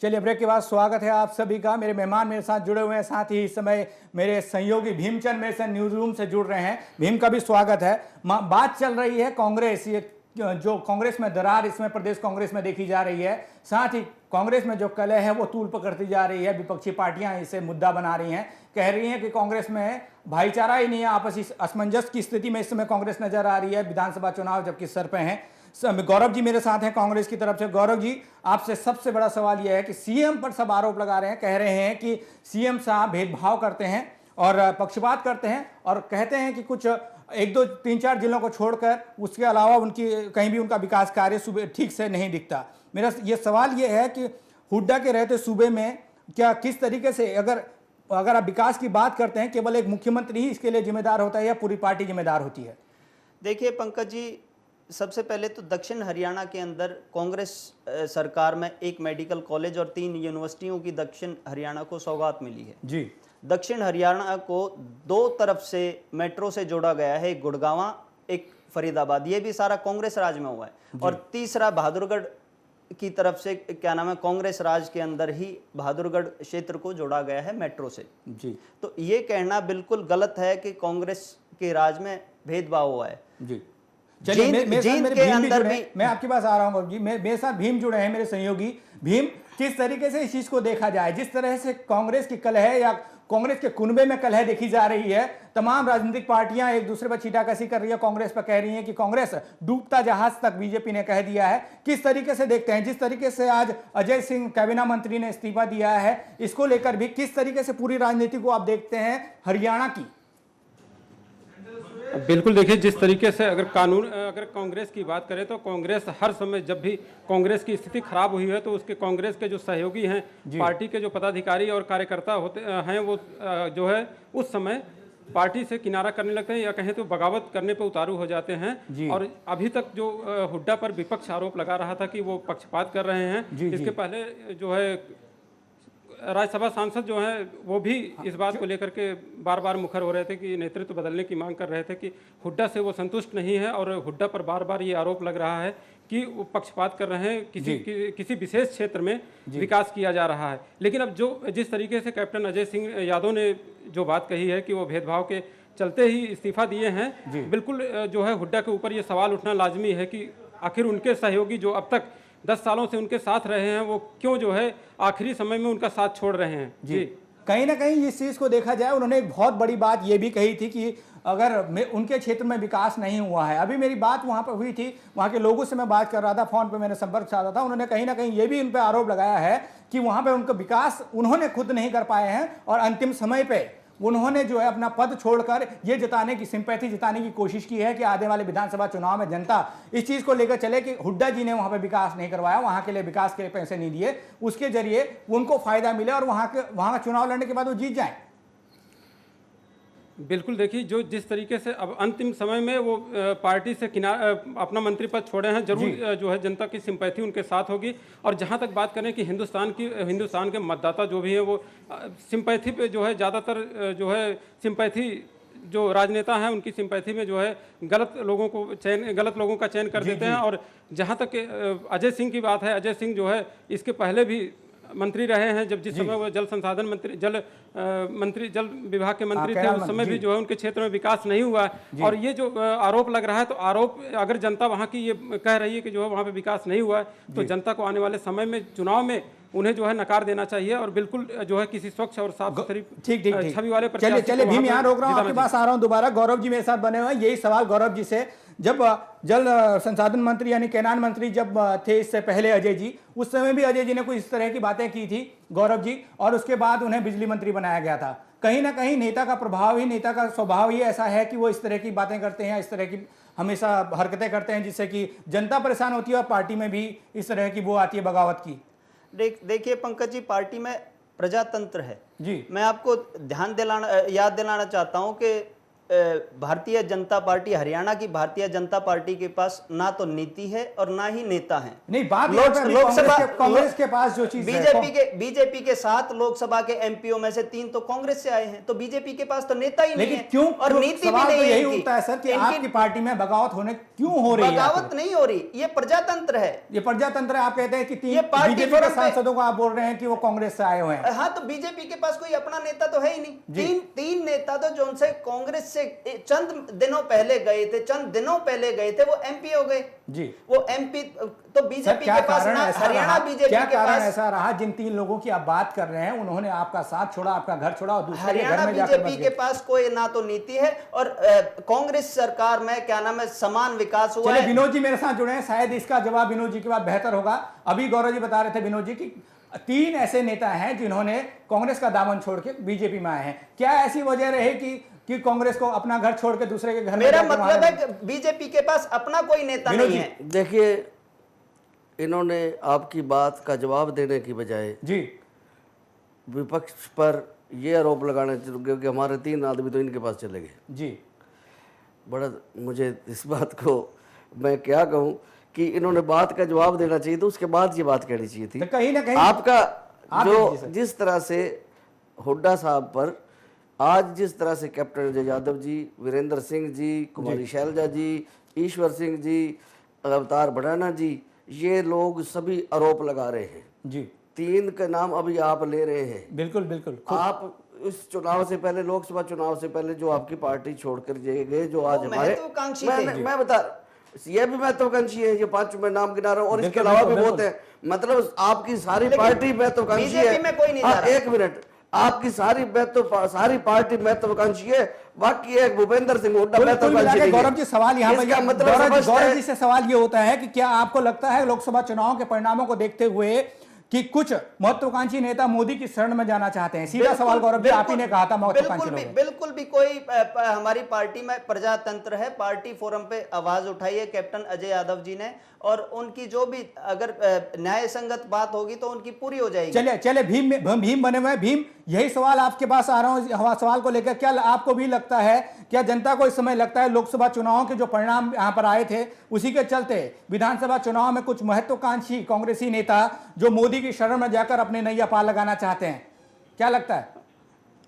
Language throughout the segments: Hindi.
चलिए ब्रेक के बाद स्वागत है आप सभी का। मेरे मेहमान मेरे साथ जुड़े हुए हैं, साथ ही इस समय मेरे सहयोगी भीमचंद मेरे साथ न्यूज रूम से जुड़ रहे हैं। भीम का भी स्वागत है। बात चल रही है कांग्रेस, ये जो कांग्रेस में दरार इसमें प्रदेश कांग्रेस में देखी जा रही है, साथ ही कांग्रेस में जो कलह है वो तूल पकड़ती जा रही है। विपक्षी पार्टियां इसे मुद्दा बना रही हैं, कह रही हैं कि कांग्रेस में भाईचारा ही नहीं है, आपसी असमंजस की स्थिति में इस समय कांग्रेस नजर आ रही है। विधानसभा चुनाव जबकि सर पे हैं। गौरव जी मेरे साथ हैं कांग्रेस की तरफ से। गौरव जी, आपसे सबसे बड़ा सवाल यह है कि सीएम पर सब आरोप लगा रहे हैं, कह रहे हैं कि सीएम साहब भेदभाव करते हैं और पक्षपात करते हैं, और कहते हैं कि कुछ 1-2-3-4 जिलों को छोड़कर उसके अलावा उनकी कहीं भी उनका विकास कार्य सूबे ठीक से नहीं दिखता। मेरा ये सवाल ये है कि हुड्डा के रहते सूबे में क्या किस तरीके से, अगर आप विकास की बात करते हैं, केवल एक मुख्यमंत्री ही इसके लिए जिम्मेदार होता है या पूरी पार्टी जिम्मेदार होती है? देखिए पंकज जी, सबसे पहले तो दक्षिण हरियाणा के अंदर कांग्रेस सरकार में एक मेडिकल कॉलेज और 3 यूनिवर्सिटियों की दक्षिण हरियाणा को सौगात मिली है जी। दक्षिण हरियाणा को 2 तरफ से मेट्रो से जोड़ा गया है, एक गुड़गांव एक फरीदाबाद, ये भी सारा कांग्रेस राज में हुआ है। और तीसरा बहादुरगढ़ की तरफ से क्या नाम है, कांग्रेस राज के अंदर ही बहादुरगढ़ क्षेत्र को जोड़ा गया है मेट्रो से जी। तो ये कहना बिल्कुल गलत है कि कांग्रेस के राज में भेदभाव हुआ है जी। चलिए मैं आपके पास आ रहा हूँ जी। मेरे साथ भीम जुड़े हैं, मेरे सहयोगी। भीम, किस तरीके से इस चीज को देखा जाए? जिस तरह से कांग्रेस की कलह है या कांग्रेस के कुनबे में कलह देखी जा रही है, तमाम राजनीतिक पार्टियां एक दूसरे पर छींटाकशी कर रही है, कांग्रेस पर कह रही हैं कि कांग्रेस डूबता जहाज तक बीजेपी ने कह दिया है। किस तरीके से देखते हैं? जिस तरीके से आज अजय सिंह कैबिनेट मंत्री ने इस्तीफा दिया है, इसको लेकर भी किस तरीके से पूरी राजनीति को आप देखते हैं हरियाणा की? बिल्कुल, देखिए जिस तरीके से अगर कांग्रेस की बात करें तो कांग्रेस हर समय, जब भी कांग्रेस की स्थिति खराब हुई है तो उसके कांग्रेस के जो सहयोगी हैं, पार्टी के जो पदाधिकारी और कार्यकर्ता होते हैं, वो जो है उस समय पार्टी से किनारा करने लगते हैं या कहें तो बगावत करने पर उतारू हो जाते हैं। और अभी तक जो हुड्डा पर विपक्ष आरोप लगा रहा था कि वो पक्षपात कर रहे हैं, इसके पहले जो है राज्यसभा सांसद जो हैं वो भी इस बात को लेकर के बार बार मुखर हो रहे थे कि नेतृत्व बदलने की मांग कर रहे थे कि हुड्डा से वो संतुष्ट नहीं है, और हुड्डा पर बार बार ये आरोप लग रहा है कि वो पक्षपात कर रहे हैं, किसी विशेष क्षेत्र में विकास किया जा रहा है। लेकिन अब जिस तरीके से कैप्टन अजय सिंह यादव ने जो बात कही है कि वो भेदभाव के चलते ही इस्तीफा दिए हैं, बिल्कुल जो है हुड्डा के ऊपर ये सवाल उठना लाजमी है कि आखिर उनके सहयोगी जो अब तक 10 सालों से उनके साथ रहे हैं, वो क्यों जो है आखिरी समय में उनका साथ छोड़ रहे हैं जी। कहीं ना कहीं इस चीज को देखा जाए, उन्होंने एक बहुत बड़ी बात ये भी कही थी कि अगर उनके क्षेत्र में विकास नहीं हुआ है, अभी मेरी बात वहां पर हुई थी, वहां के लोगों से मैं बात कर रहा था, फोन पे मैंने संपर्क साधा था, उन्होंने कहीं ना कहीं ये भी उन पर आरोप लगाया है कि वहां पे उनका विकास उन्होंने खुद नहीं कर पाए हैं, और अंतिम समय पे उन्होंने जो है अपना पद छोड़कर ये जताने की, सिंपैथी जताने की कोशिश की है कि आने वाले विधानसभा चुनाव में जनता इस चीज को लेकर चले कि हुड्डा जी ने वहां पे विकास नहीं करवाया, वहां के लिए विकास के पैसे नहीं दिए, उसके जरिए उनको फायदा मिले और वहां का चुनाव लड़ने के बाद वो जीत जाए। बिल्कुल, देखिए जिस तरीके से अब अंतिम समय में वो पार्टी से अपना मंत्री पद छोड़े हैं, जरूर जो है जनता की सिंपैथी उनके साथ होगी। और जहां तक बात करें कि हिंदुस्तान के मतदाता जो भी है वो सिंपैथी पे जो है ज़्यादातर जो है सिंपैथी, जो राजनेता हैं उनकी सिंपैथी में जो है गलत लोगों का चयन कर देते हैं। और जहां तक अजय सिंह की बात है, अजय सिंह जो है इसके पहले भी मंत्री रहे हैं, जिस समय वो जल संसाधन मंत्री, जल विभाग के मंत्री थे, उस समय भी जो है उनके क्षेत्र में विकास नहीं हुआ। और ये जो आरोप लग रहा है, तो आरोप अगर जनता वहां की ये कह रही है कि जो है वहां पे विकास नहीं हुआ है, तो जनता को आने वाले समय में चुनाव में उन्हें जो है नकार देना चाहिए और बिल्कुल जो है किसी स्वच्छ और साफ सुथरी छवि वाले प्रत्याशी। चलिए भीम, यहाँ रोक रहा हूँ, आपके पास आ रहा हूँ दोबारा। गौरव जी मेरे साथ बने हुए हैं, यही सवाल गौरव जी से। जब जल संसाधन मंत्री यानी कैनान मंत्री जब थे इससे पहले अजय जी, उस समय भी अजय जी ने कुछ इस तरह की बातें की थी गौरव जी, और उसके बाद उन्हें बिजली मंत्री बनाया गया था। कहीं ना कहीं नेता का प्रभाव ही, नेता का स्वभाव ही ऐसा है कि वो इस तरह की बातें करते हैं, इस तरह की हमेशा हरकतें करते हैं, जिससे कि जनता परेशान होती है और पार्टी में भी इस तरह की वो आती है बगावत की। देखिए पंकज जी, पार्टी में प्रजातंत्र है जी। मैं आपको याद दिलाना चाहता हूं कि भारतीय जनता पार्टी, हरियाणा की भारतीय जनता पार्टी के पास ना तो नीति है और ना ही नेता है। नहीं, बात लोकसभा कांग्रेस के पास जो चीज बीजेपी के 7 लोकसभा के एमपीओ में से 3 तो कांग्रेस से आए हैं, तो बीजेपी के पास तो नेता ही नहीं है। क्यों और नीति भी नहीं है। यही उठता है सर कि आपकी पार्टी में बगावत होने क्यों हो रही है? बगावत नहीं हो रही, ये प्रजातंत्र है। ये प्रजातंत्र है। आप कहते हैं कि 3 पार्टी बीजेपी के सांसदों को आप बोल रहे हैं कि वो कांग्रेस से आए हुए हैं। हाँ, तो बीजेपी के पास कोई अपना नेता तो है ही नहीं। तीन नेता तो जो उनसे कांग्रेस से चंद दिनों पहले गए थे वो एमपी हो गए जी। वो एमपी तो बीजेपी के पास ना, हरियाणा बीजेपी क्या के कारण पास ऐसा रहा? जिन 3 लोगों की आप बात कर रहे हैं उन्होंने आपका साथ छोड़ा, आपका घर छोड़ा और दूसरे के घर हरियाणा में जाकर बीजेपी के पास कोई ना तो नीति है और कांग्रेस सरकार में क्या नाम है समान विकास हुआ है। विनोद जी मेरे साथ जुड़े हैं, शायद इसका जवाब विनोद जी के बाद बेहतर होगा। अभी गौरव जी बता रहे थे विनोद जी की 3 ऐसे नेता हैं जिन्होंने कांग्रेस का दामन छोड़ के बीजेपी में आए हैं। क्या ऐसी वजह रहे कि कांग्रेस को अपना घर छोड़ के दूसरे के घर में? मेरा मतलब है कि बीजेपी के पास अपना कोई नेता नहीं है। देखिए, इन्होंने आपकी बात का जवाब देने की बजाय जी विपक्ष पर यह आरोप लगाने कि हमारे 3 आदमी तो इनके पास चले गए। जी, बड़ा मुझे इस बात को मैं क्या कहूं कि इन्होंने बात का जवाब देना चाहिए तो उसके बाद ये बात कहनी चाहिए थी। तो कहीं ना कहीं आपका जो जिस तरह से हुड्डा साहब पर आज जिस तरह से कैप्टन अजय यादव जी, वीरेंद्र सिंह जी, कुमारी शैलजा जी, ईश्वर सिंह जी, अवतार भड़ाना जी, ये लोग सभी आरोप लगा रहे हैं जी। 3 का नाम अभी आप ले रहे हैं। बिल्कुल बिल्कुल। आप इस चुनाव से पहले, लोकसभा चुनाव से पहले जो आपकी पार्टी छोड़कर गए, जो आज हमारे मैं बता, ये भी महत्वाकांक्षी है। ये 5 मैं नाम गिना रहा हूँ और इसके अलावा भी बहुत है। मतलब आपकी सारी पार्टी महत्वाकांक्षी है। एक मिनट, आपकी सारी पार्टी महत्वाकांक्षी है, बाकी एक भूपेंद्र सिंह हुड्डा महत्वाकांक्षी नहीं है। गौरव जी सवाल यहाँ पर मतलब गौरव जी से सवाल ये होता है कि क्या आपको लगता है लोकसभा चुनाव के परिणामों को देखते हुए कि कुछ महत्वाकांक्षी नेता मोदी की शरण में जाना चाहते हैं? सीधा सवाल गौरव जी, आप ही ने कहा था महत्वाकांक्षी लोग। बिल्कुल भी कोई हमारी पार्टी में प्रजातंत्र है। पार्टी फोरम पे आवाज उठाई है कैप्टन अजय यादव जी ने और उनकी जो भी अगर न्याय संगत बात होगी तो उनकी पूरी हो जाएगी। चले भीम बने हुए। भीम, यही सवाल आपके पास आ रहा हूं सवाल को लेकर। क्या आपको भी लगता है, क्या जनता को इस समय लगता है लोकसभा चुनाव के जो परिणाम यहां पर आए थे उसी के चलते विधानसभा चुनाव में कुछ महत्वाकांक्षी कांग्रेसी नेता जो मोदी की शरण में जाकर अपने नैया पार लगाना चाहते हैं? क्या लगता है?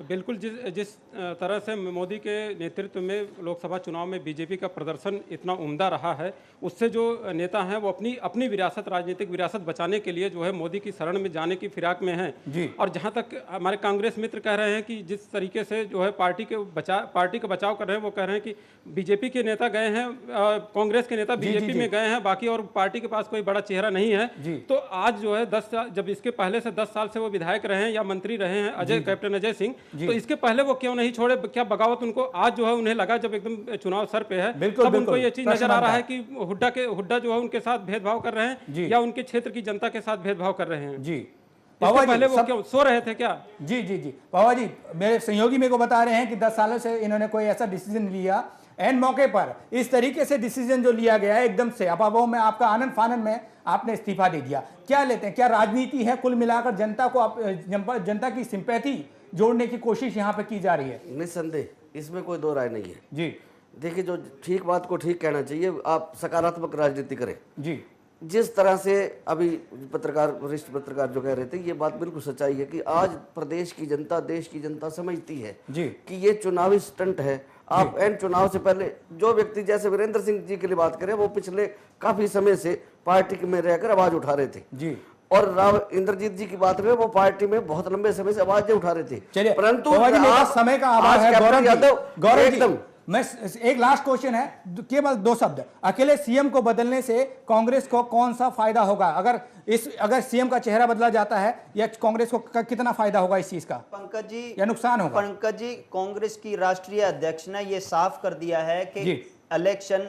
बिल्कुल, जिस तरह से मोदी के नेतृत्व में लोकसभा चुनाव में बीजेपी का प्रदर्शन इतना उम्दा रहा है, उससे जो नेता हैं वो अपनी विरासत, राजनीतिक विरासत बचाने के लिए जो है मोदी की शरण में जाने की फिराक में हैं। और जहां तक हमारे कांग्रेस मित्र कह रहे हैं कि जिस तरीके से जो है पार्टी का बचाव कर रहे हैं, वो कह रहे हैं कि बीजेपी के नेता गए हैं, कांग्रेस के नेता बीजेपी में गए हैं, बाकी और पार्टी के पास कोई बड़ा चेहरा नहीं है। तो आज जो है 10 साल, जब इसके पहले से 10 साल से वो विधायक रहे हैं या मंत्री रहे हैं कैप्टन अजय सिंह, तो इसके पहले वो क्यों नहीं छोड़े? क्या बगावत उनको आज जो है उन्हें लगा जब एकदम चुनाव सर पे है तब उनको ये चीज नजर आ रहा है कि हुड्डा जो है उनके साथ भेदभाव कर रहे हैं या उनके क्षेत्र की जनता के साथ भेदभाव कर रहे हैं? जी, पहले वो क्यों सो रहे थे क्या? जी जी जी। पवार जी, मेरे सहयोगी मेरे को बता रहे हैं कि 10 सालों से इन्होंने कोई ऐसा डिसीजन लिया, एन मौके पर इस तरीके से डिसीजन जो लिया गया है एकदम से अपावो में, आपका आनंद फानन में आपने इस्तीफा दे दिया। क्या लेते हैं, क्या राजनीति है? कुल मिलाकर जनता की सिंपैथी जोड़ने की कोशिश यहाँ पे की जा रही है? निस्संदेह इसमें कोई 2 राय नहीं है जी। देखिए, जो ठीक बात को ठीक कहना चाहिए, आप सकारात्मक राजनीति करें जी। जिस तरह से अभी वरिष्ठ पत्रकार जो कह रहे थे, ये बात बिल्कुल सच्चाई है कि आज प्रदेश की जनता, देश की जनता समझती है जी कि ये चुनावी स्टंट है। आप एन चुनाव से पहले जो व्यक्ति जैसे वीरेंद्र सिंह जी के लिए बात करें, वो पिछले काफी समय से पार्टी में रहकर आवाज उठा रहे थे जी। और राव इंद्रजीत जी की बात करें, वो पार्टी में बहुत लंबे समय से आवाजें उठा रहे थे। चलिए, परंतु समय का अभाव है। गौरव एकदम मैं एक लास्ट क्वेश्चन है, केवल 2 शब्द। अकेले सीएम को बदलने से कांग्रेस को कौन सा फायदा होगा? अगर सीएम का चेहरा बदला जाता है या कांग्रेस को कितना फायदा होगा इस चीज का? पंकज जी, या नुकसान होगा? पंकज जी, कांग्रेस की राष्ट्रीय अध्यक्ष ने यह साफ कर दिया है कि इलेक्शन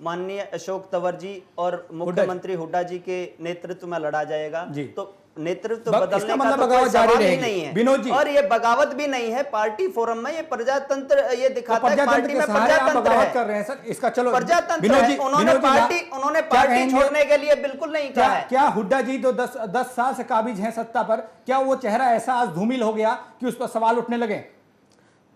माननीय अशोक तंवर जी और मुख्यमंत्री हुड्डा जी के नेतृत्व में लड़ा जाएगा। तो नेतृत्व बदलने का तो कोई सवाल ही नहीं है विनोद जी। और ये बगावत भी नहीं है। पार्टी फोरम में ये प्रजातंत्र ये दिखाता है, पार्टी में प्रजातंत्र है। कर रहे हैं सर, इसका चलो प्रजातंत्र है। उन्होंने पार्टी छोड़ने के लिए बिल्कुल नहीं कहा है। क्या हुड्डा जी तो 10 साल से काबिज हैं सत्ता पर, क्या वो चेहरा ऐसा आज धूमिल हो गया कि उस पर सवाल उठने लगे?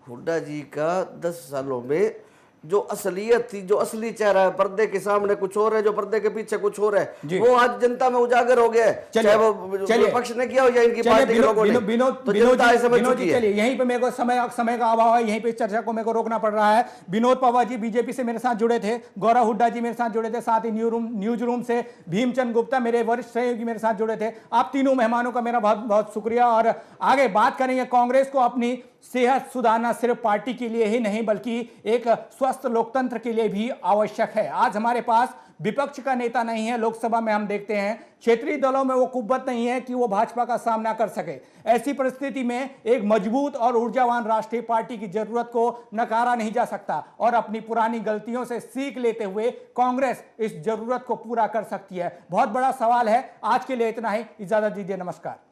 हुड्डा जी का 10 सालों में जो असलियत थी, जो असली चेहरा है, पर्दे के सामने कुछ और है, जो पर्दे के पीछे कुछ और है, वो आज जनता में उजागर हो गया है। चाहे वो विपक्ष ने किया हो या इनकी पार्टी के लोगों ने, तो जनता ऐसे समझ चुकी है। चलिए यहीं पे मेरे को समय का अभाव है, यहीं पे चर्चा को मेरे को रोकना पड़ रहा है। विनोद पवार जी बीजेपी से मेरे साथ जुड़े थे, गौरव हुड्डा जी मेरे साथ जुड़े थे, साथ ही न्यूज रूम से भीमचंद गुप्ता मेरे वरिष्ठ सहयोगी मेरे साथ जुड़े थे। आप तीनों मेहमानों का मेरा बहुत बहुत शुक्रिया। और आगे बात करेंगे, कांग्रेस को अपनी सेहत सुधारना सिर्फ पार्टी के लिए ही नहीं बल्कि एक स्वस्थ लोकतंत्र के लिए भी आवश्यक है। आज हमारे पास विपक्ष का नेता नहीं है। लोकसभा में हम देखते हैं क्षेत्रीय दलों में वो कुव्वत नहीं है कि वो भाजपा का सामना कर सके। ऐसी परिस्थिति में एक मजबूत और ऊर्जावान राष्ट्रीय पार्टी की जरूरत को नकारा नहीं जा सकता और अपनी पुरानी गलतियों से सीख लेते हुए कांग्रेस इस जरूरत को पूरा कर सकती है। बहुत बड़ा सवाल है। आज के लिए इतना ही, इजाजत दीजिए, नमस्कार।